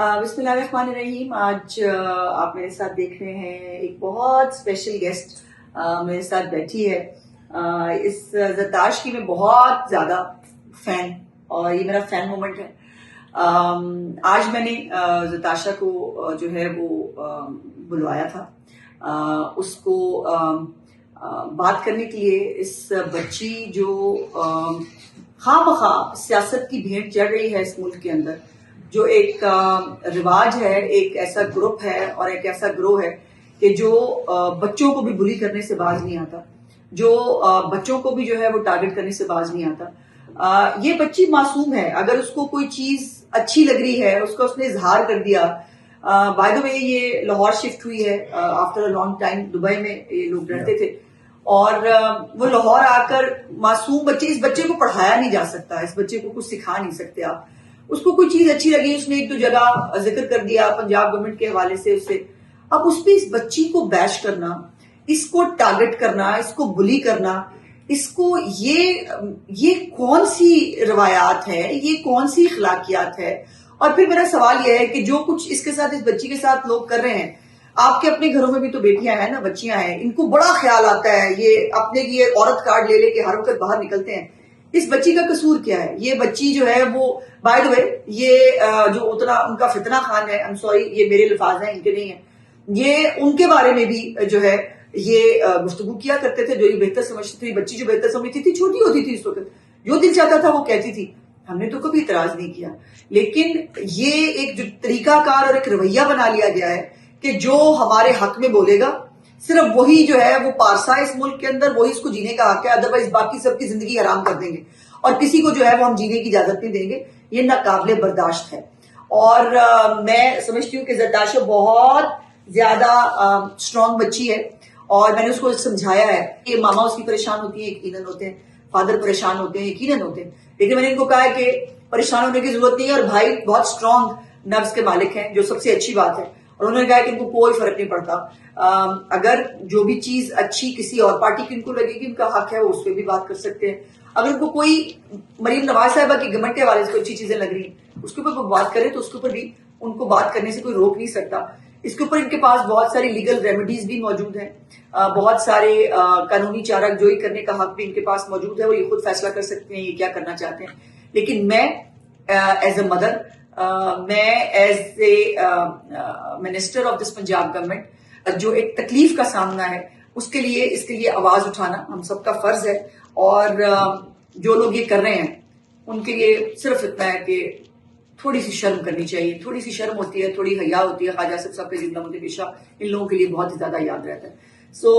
بسم اللہ الرحمن الرحیم. آج آپ میرے ساتھ دیکھ رہے ہیں ایک بہت اسپیشل گیسٹ میرے ساتھ بیٹھی ہے. اس زرتاش کی میں بہت زیادہ فین اور یہ میرا فین مومنٹ ہے. آج میں نے زرتاشا کو جو ہے وہ بلوایا تھا اس کو بات کرنے کے لیے. اس بچی جو خواہ بخواہ سیاست کی بھیڑ چڑھ رہی ہے اس ملک کے اندر، جو ایک رواج ہے، ایک ایسا گروپ ہے اور ایک ایسا گروہ ہے کہ جو بچوں کو بھی بلی کرنے سے باز نہیں آتا، جو بچوں کو بھی جو ہے وہ ٹارگٹ کرنے سے باز نہیں آتا. یہ بچی معصوم ہے. اگر اس کو کوئی چیز اچھی لگ رہی ہے، اس کا اس نے اظہار کر دیا. بائی دا وے یہ لاہور شفٹ ہوئی ہے after a long time. Dubai میں یہ لوگ رہتے تھے اور وہ لاہور آ کر معصوم بچے، اس بچے کو پڑھایا نہیں جا سکتا، اس بچے کو کچھ سکھا نہیں سکتے آپ. اس کو کوئی چیز اچھی لگی، اس نے ایک دو جگہ ذکر کر دیا پنجاب گورنمنٹ کے حوالے سے اسے. اب اس پہ اس بچی کو بیش کرنا، اس کو ٹارگٹ کرنا، اس کو بلی کرنا، اس کو یہ کون سی روایات ہے، یہ کون سی اخلاقیات ہے. اور پھر میرا سوال یہ ہے کہ جو کچھ اس کے ساتھ، اس بچی کے ساتھ لوگ کر رہے ہیں، آپ کے اپنے گھروں میں بھی تو بیٹیاں ہیں نا، بچیاں ہیں، ان کو بڑا خیال آتا ہے یہ اپنے کی عورت کارڈ لے کے ہر وقت باہر نکلتے ہیں. اس بچی کا قصور کیا ہے؟ یہ بچی جو ہے وہ بائی دا وے یہ جو اتنا ان کا فتنہ خان ہے، I'm sorry یہ میرے الفاظ ہیں، ان کے نہیں ہیں، یہ ان کے بارے میں بھی جو ہے یہ گفتگو کیا کرتے تھے. جو یہ بہتر سمجھتی تھی، بچی جو بہتر سمجھتی تھی، چھوٹی ہوتی تھی اس وقت، جو دل چاہتا تھا وہ کہتی تھی. ہم نے تو کبھی اعتراض نہیں کیا. لیکن یہ ایک جو طریقہ کار اور ایک رویہ بنا لیا گیا ہے کہ جو ہمارے حق میں بولے گا صرف وہی جو ہے وہ پارسا ہے اس ملک کے اندر، وہی اس کو جینے کا حق ہے، ادروائز باقی سب کی زندگی حرام کر دیں گے اور کسی کو جو ہے وہ ہم جینے کی اجازت نہیں دیں گے. یہ ناقابل برداشت ہے. اور میں سمجھتی ہوں کہ زرتاشا بہت زیادہ اسٹرانگ بچی ہے اور میں نے اس کو سمجھایا ہے کہ ماما اس کی پریشان ہوتی ہے، یقیناً ہوتے ہیں، فادر پریشان ہوتے ہیں، یقیناً ہوتے ہیں، لیکن میں نے ان کو کہا ہے کہ پریشان ہونے کی ضرورت نہیں ہے. اور بھائی بہت اسٹرانگ نفس کے مالک ہیں، جو سب سے اچھی بات ہے. اور انہوں نے کہا کہ ان کو کوئی فرق نہیں پڑتا، اگر جو بھی چیز اچھی کسی اور پارٹی کی ان کو لگے گی، ان کا حق ہے وہ اس پہ بھی بات کر سکتے ہیں. اگر ان کو کوئی مریم نواز صاحبہ کی گورنمنٹ کے حوالے سے کوئی اچھی چیزیں لگ رہی ہیں، اس کے اوپر وہ بات کرے تو اس کے اوپر بھی ان کو بات کرنے سے کوئی روک نہیں سکتا. اس کے اوپر ان کے پاس بہت ساری لیگل ریمیڈیز بھی موجود ہیں، بہت سارے قانونی چارہ جوئی کرنے کا حق بھی ان کے پاس موجود ہے. وہ یہ خود فیصلہ کر سکتے ہیں یہ کیا کرنا چاہتے ہیں. لیکن میں ایز اے مدر، میں as a minister of this Punjab government, جو ایک تکلیف کا سامنا ہے اس کے لیے آواز اٹھانا ہم سب کا فرض ہے. اور جو لوگ یہ کر رہے ہیں ان کے لیے صرف اتنا ہے کہ تھوڑی سی شرم کرنی چاہیے. تھوڑی سی شرم ہوتی ہے، تھوڑی حیا ہوتی ہے. خواجہ آصف صاحب کا جملہ مجھے ہمیشہ ان لوگوں کے لیے بہت ہی زیادہ یاد رہتا ہے. سو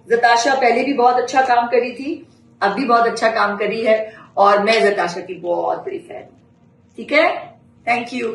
زرتاشا پہلے بھی بہت اچھا کام کری تھی، اب بھی بہت اچھا کام کری ہے، اور میں زرتاشا کی بہت بڑی فین ہوں. ٹھیک ہے، تھینک یو.